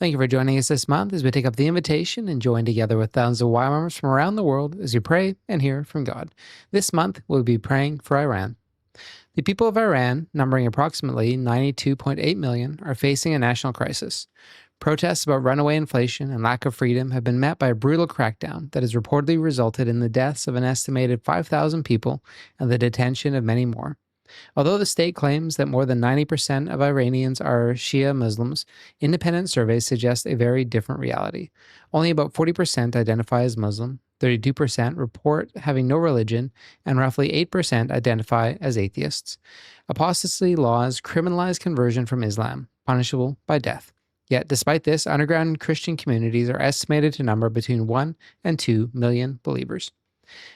Thank you for joining us this month as we take up the invitation and join together with thousands of YWAMers from around the world as we pray and hear from God. This month, we'll be praying for Iran. The people of Iran, numbering approximately 92.8 million, are facing a national crisis. Protests about runaway inflation and lack of freedom have been met by a brutal crackdown that has reportedly resulted in the deaths of an estimated 5,000 people and the detention of many more. Although the state claims that more than 90% of Iranians are Shia Muslims, independent surveys suggest a very different reality. Only about 40% identify as Muslim, 32% report having no religion, and roughly 8% identify as atheists. Apostasy laws criminalize conversion from Islam, punishable by death. Yet, despite this, underground Christian communities are estimated to number between 1 and 2 million believers.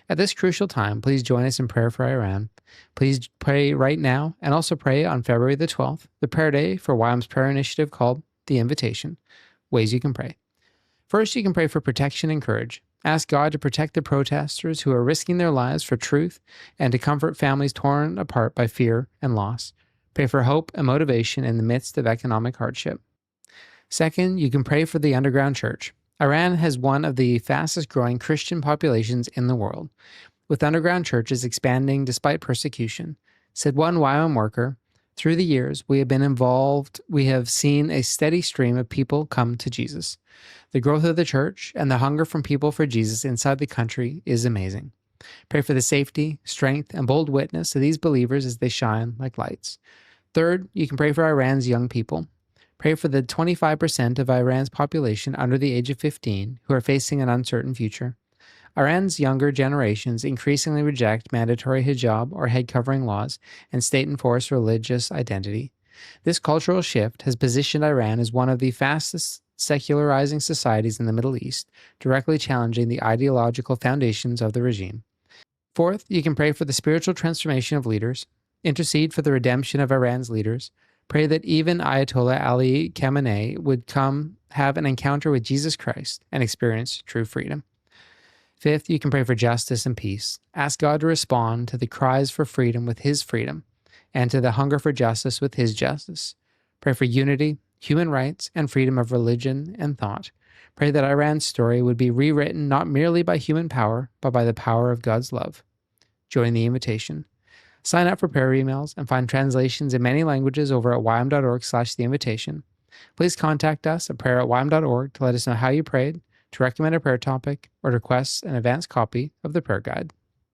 At this crucial time, please join us in prayer for Iran. Please pray right now and also pray on February the 12th, the prayer day for YWAM's prayer initiative called The Invitation. Ways you can pray. First, you can pray for protection and courage. Ask God to protect the protesters who are risking their lives for truth and to comfort families torn apart by fear and loss. Pray for hope and motivation in the midst of economic hardship. Second, you can pray for the underground church. Iran has one of the fastest growing Christian populations in the world, with underground churches expanding despite persecution. Said one YWAM worker, "Through the years we have been involved, we have seen a steady stream of people come to Jesus. The growth of the church and the hunger from people for Jesus inside the country is amazing. Pray for the safety, strength, and bold witness of these believers as they shine like lights." Third, you can pray for Iran's young people. Pray for the 25% of Iran's population under the age of 15 who are facing an uncertain future. Iran's younger generations increasingly reject mandatory hijab or head covering laws and state-enforced religious identity. This cultural shift has positioned Iran as one of the fastest secularizing societies in the Middle East, directly challenging the ideological foundations of the regime. Fourth, you can pray for the spiritual transformation of leaders. Intercede for the redemption of Iran's leaders. Pray that even Ayatollah Ali Khamenei would come have an encounter with Jesus Christ and experience true freedom. Fifth, you can pray for justice and peace. Ask God to respond to the cries for freedom with His freedom and to the hunger for justice with His justice. Pray for unity, human rights, and freedom of religion and thought. Pray that Iran's story would be rewritten not merely by human power, but by the power of God's love. Join the invitation. Sign up for prayer emails and find translations in many languages over at ywam.org/theinvitation. Please contact us at prayer@ywam.org to let us know how you prayed, to recommend a prayer topic, or to request an advanced copy of the prayer guide.